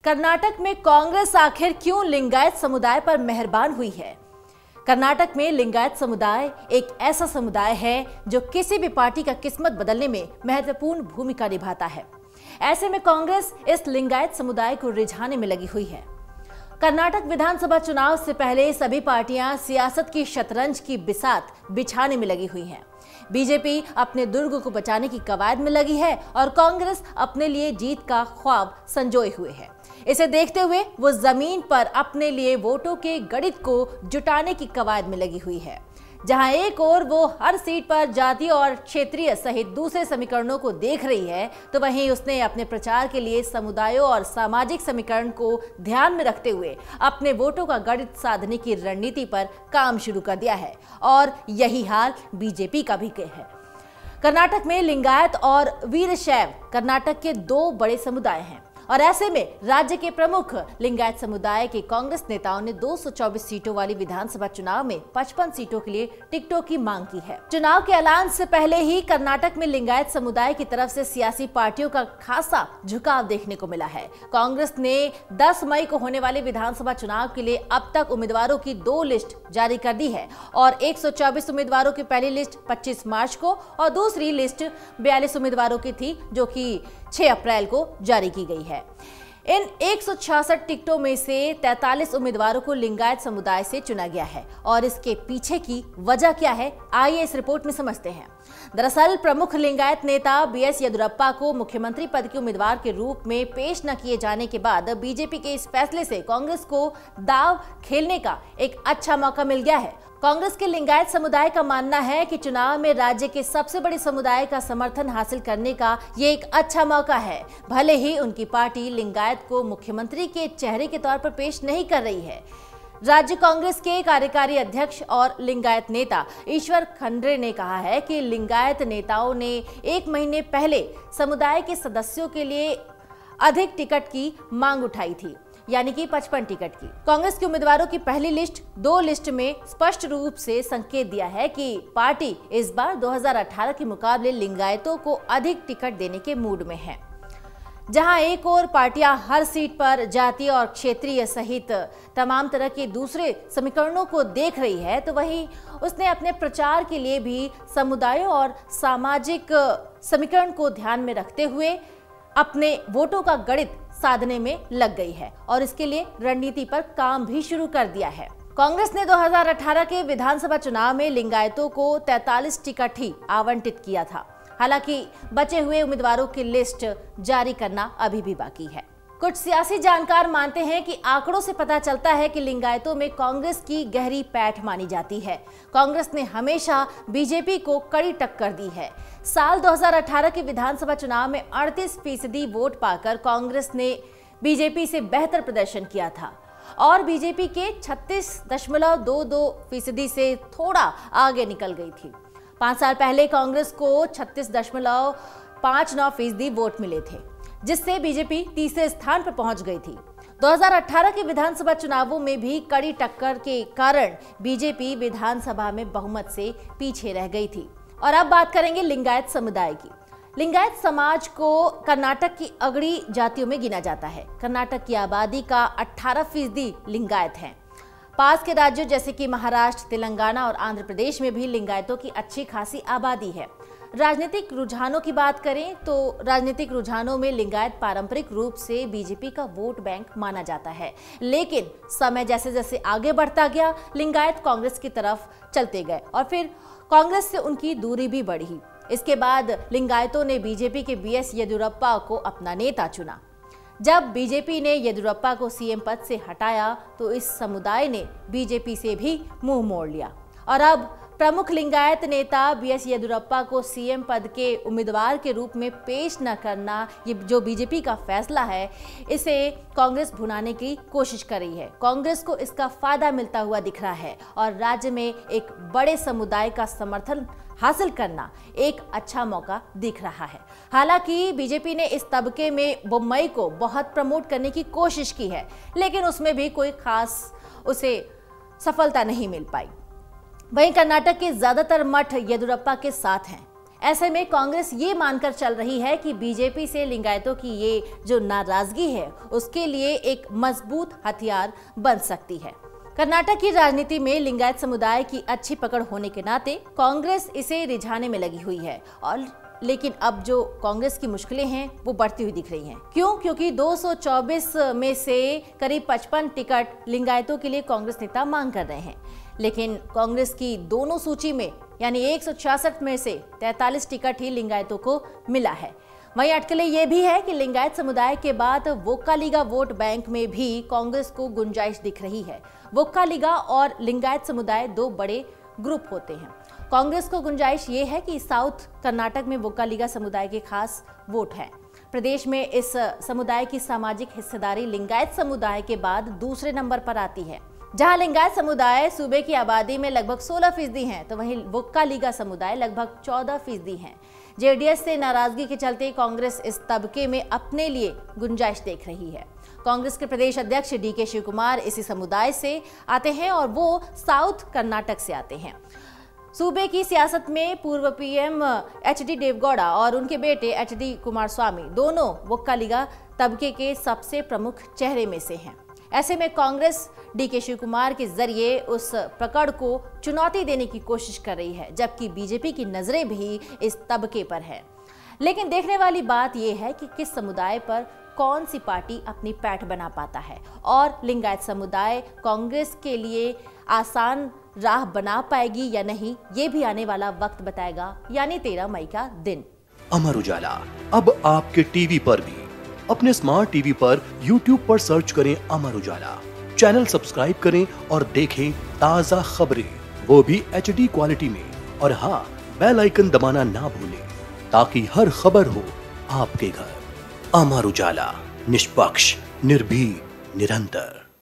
कर्नाटक में कांग्रेस आखिर क्यों लिंगायत समुदाय पर मेहरबान हुई है? कर्नाटक में लिंगायत समुदाय एक ऐसा समुदाय है जो किसी भी पार्टी का किस्मत बदलने में महत्वपूर्ण भूमिका निभाता है। ऐसे में कांग्रेस इस लिंगायत समुदाय को रिझाने में लगी हुई है। कर्नाटक विधानसभा चुनाव से पहले सभी पार्टियां सियासत की शतरंज की बिसात बिछाने में लगी हुई हैं। बीजेपी अपने दुर्ग को बचाने की कवायद में लगी है और कांग्रेस अपने लिए जीत का ख्वाब संजोए हुए है। इसे देखते हुए वो जमीन पर अपने लिए वोटों के गणित को जुटाने की कवायद में लगी हुई है। जहां एक ओर वो हर सीट पर जातीय और क्षेत्रीय सहित दूसरे समीकरणों को देख रही है, तो वहीं उसने अपने प्रचार के लिए समुदायों और सामाजिक समीकरण को ध्यान में रखते हुए अपने वोटों का गणित साधने की रणनीति पर काम शुरू कर दिया है। और यही हाल बीजेपी का भी है। कर्नाटक में लिंगायत और वीरशैव कर्नाटक के दो बड़े समुदाय हैं और ऐसे में राज्य के प्रमुख लिंगायत समुदाय के कांग्रेस नेताओं ने 224 सीटों वाली विधानसभा चुनाव में 55 सीटों के लिए टिकटों की मांग की है। चुनाव के ऐलान से पहले ही कर्नाटक में लिंगायत समुदाय की तरफ से सियासी पार्टियों का खासा झुकाव देखने को मिला है। कांग्रेस ने 10 मई को होने वाले विधानसभा चुनाव के लिए अब तक उम्मीदवारों की 2 लिस्ट जारी कर दी है और 124 उम्मीदवारों की पहली लिस्ट 25 मार्च को और दूसरी लिस्ट 42 उम्मीदवारों की थी, जो कि 6 अप्रैल को जारी की गई है। इन 166 टिकटों में से 43 उम्मीदवारों को लिंगायत समुदाय से चुना गया है और इसके पीछे की वजह क्या है, आइए इस रिपोर्ट में समझते हैं। दरअसल प्रमुख लिंगायत नेता बीएस येदियुरप्पा को मुख्यमंत्री पद के उम्मीदवार के रूप में पेश न किए जाने के बाद बीजेपी के इस फैसले से कांग्रेस को दांव खेलने का एक अच्छा मौका मिल गया है। कांग्रेस के लिंगायत समुदाय का मानना है कि चुनाव में राज्य के सबसे बड़े समुदाय का समर्थन हासिल करने का ये एक अच्छा मौका है। भले ही उनकी पार्टी लिंगायत को मुख्यमंत्री के चेहरे के तौर पर पेश नहीं कर रही है। राज्य कांग्रेस के कार्यकारी अध्यक्ष और लिंगायत नेता ईश्वर खंड्रे ने कहा है कि लिंगायत नेताओं ने 1 महीने पहले समुदाय के सदस्यों के लिए अधिक टिकट की मांग उठाई थी, यानी कि 55 टिकट की। कांग्रेस के उम्मीदवारों की पहली लिस्ट 2 लिस्ट में स्पष्ट रूप से संकेत दिया है कि पार्टी इस बार 2018 के मुकाबले लिंगायतों को अधिक टिकट देने के मूड में है। जहां एक और पार्टियां हर सीट पर जातीय और क्षेत्रीय सहित तमाम तरह के दूसरे समीकरणों को देख रही है, तो वहीं उसने अपने प्रचार के लिए भी समुदायों और सामाजिक समीकरण को ध्यान में रखते हुए अपने वोटों का गणित साधने में लग गई है और इसके लिए रणनीति पर काम भी शुरू कर दिया है। कांग्रेस ने 2018 के विधानसभा चुनाव में लिंगायतों को 43 टिकट ही आवंटित किया था। हालांकि बचे हुए उम्मीदवारों की लिस्ट जारी करना अभी भी बाकी है। कुछ सियासी जानकार मानते हैं कि आंकड़ों से पता चलता है कि लिंगायतों में कांग्रेस की गहरी पैठ मानी जाती है। कांग्रेस ने हमेशा बीजेपी को कड़ी टक्कर दी है। साल 2018 के विधानसभा चुनाव में 38% वोट पाकर कांग्रेस ने बीजेपी से बेहतर प्रदर्शन किया था और बीजेपी के 36.22% से थोड़ा आगे निकल गई थी। 5 साल पहले कांग्रेस को 36.59% वोट मिले थे, जिससे बीजेपी तीसरे स्थान पर पहुंच गई थी। 2018 के विधानसभा चुनावों में भी कड़ी टक्कर के कारण बीजेपी विधानसभा में बहुमत से पीछे रह गई थी। और अब बात करेंगे लिंगायत समुदाय की। लिंगायत समाज को कर्नाटक की अगड़ी जातियों में गिना जाता है। कर्नाटक की आबादी का 18% लिंगायत हैं। पास के राज्यों जैसे कि महाराष्ट्र, तेलंगाना और आंध्र प्रदेश में भी लिंगायतों की अच्छी खासी आबादी है। राजनीतिक रुझानों की बात करें तो राजनीतिक रुझानों में लिंगायत पारंपरिक रूप से बीजेपी का वोट बैंक माना जाता है, लेकिन समय जैसे जैसे आगे बढ़ता गया, लिंगायत कांग्रेस की तरफ चलते गए और फिर कांग्रेस से उनकी दूरी भी बढ़ी। इसके बाद लिंगायतों ने बीजेपी के बीएस येदियुरप्पा को अपना नेता चुना। जब बीजेपी ने येदियुरप्पा को सीएम पद से हटाया तो इस समुदाय ने बीजेपी से भी मुंह मोड़ लिया और अब प्रमुख लिंगायत नेता बीएस येदियुरप्पा को सीएम पद के उम्मीदवार के रूप में पेश न करना, ये जो बीजेपी का फैसला है, इसे कांग्रेस भुनाने की कोशिश कर रही है। कांग्रेस को इसका फायदा मिलता हुआ दिख रहा है और राज्य में एक बड़े समुदाय का समर्थन हासिल करना एक अच्छा मौका दिख रहा है। हालांकि बीजेपी ने इस तबके में मुंबई को बहुत प्रमोट करने की कोशिश की है, लेकिन उसमें भी कोई खास उसे सफलता नहीं मिल पाई। वहीं कर्नाटक के ज्यादातर मठ येदियुरप्पा के साथ हैं। ऐसे में कांग्रेस ये मानकर चल रही है कि बीजेपी से लिंगायतों की ये जो नाराजगी है उसके लिए एक मजबूत हथियार बन सकती है। कर्नाटक की राजनीति में लिंगायत समुदाय की अच्छी पकड़ होने के नाते कांग्रेस इसे रिझाने में लगी हुई है और लेकिन अब जो कांग्रेस की मुश्किलें हैं वो बढ़ती हुई दिख रही हैं। क्यों? क्योंकि 224 में से करीब 55 टिकट लिंगायतों के लिए कांग्रेस नेता मांग कर रहे हैं, लेकिन कांग्रेस की दोनों सूची में यानी 166 में से 43 टिकट ही लिंगायतों को मिला है। वहीं अटकलें ये भी है कि लिंगायत समुदाय के बाद वोक्कालिगा वोट बैंक में भी कांग्रेस को गुंजाइश दिख रही है। वोक्कालिगा और लिंगायत समुदाय दो बड़े ग्रुप होते हैं। कांग्रेस को गुंजाइश ये है कि साउथ कर्नाटक में वोक्कालिगा समुदाय के खास वोट है। प्रदेश में इस समुदाय की सामाजिक हिस्सेदारी लिंगायत समुदाय के बाद दूसरे नंबर पर आती है। जहां लिंगायत समुदाय सूबे की आबादी में लगभग 16% है, तो वहीं वोक्कालिगा समुदाय लगभग 14% है। जेडीएस से नाराजगी के चलते कांग्रेस इस तबके में अपने लिए गुंजाइश देख रही है। कांग्रेस के प्रदेश अध्यक्ष डीके शिवकुमार इसी समुदाय से आते हैं और वो साउथ कर्नाटक से आते हैं। सूबे की सियासत में पूर्व पीएम एचडी देवेगौड़ा और उनके बेटे एचडी कुमारस्वामी दोनों वोक्कालिगा तबके के सबसे प्रमुख चेहरे में से हैं। ऐसे में कांग्रेस डीके शिवकुमार के जरिए उस पकड़ को चुनौती देने की कोशिश कर रही है, जबकि बीजेपी की नजरें भी इस तबके पर है। लेकिन देखने वाली बात यह है कि किस समुदाय पर कौन सी पार्टी अपनी पैठ बना पाता है और लिंगायत समुदाय कांग्रेस के लिए आसान राह बना पाएगी या नहीं, ये भी आने वाला वक्त बताएगा, यानी 13 मई का दिन। अमर उजाला अब आपके टीवी पर भी। अपने स्मार्ट टीवी पर YouTube पर सर्च करें अमर उजाला, चैनल सब्सक्राइब करें और देखें ताजा खबरें, वो भी HD क्वालिटी में। और हाँ, बेल आइकन दबाना ना भूलें ताकि हर खबर हो आपके घर। अमर उजाला, निष्पक्ष, निर्भीक, निरंतर।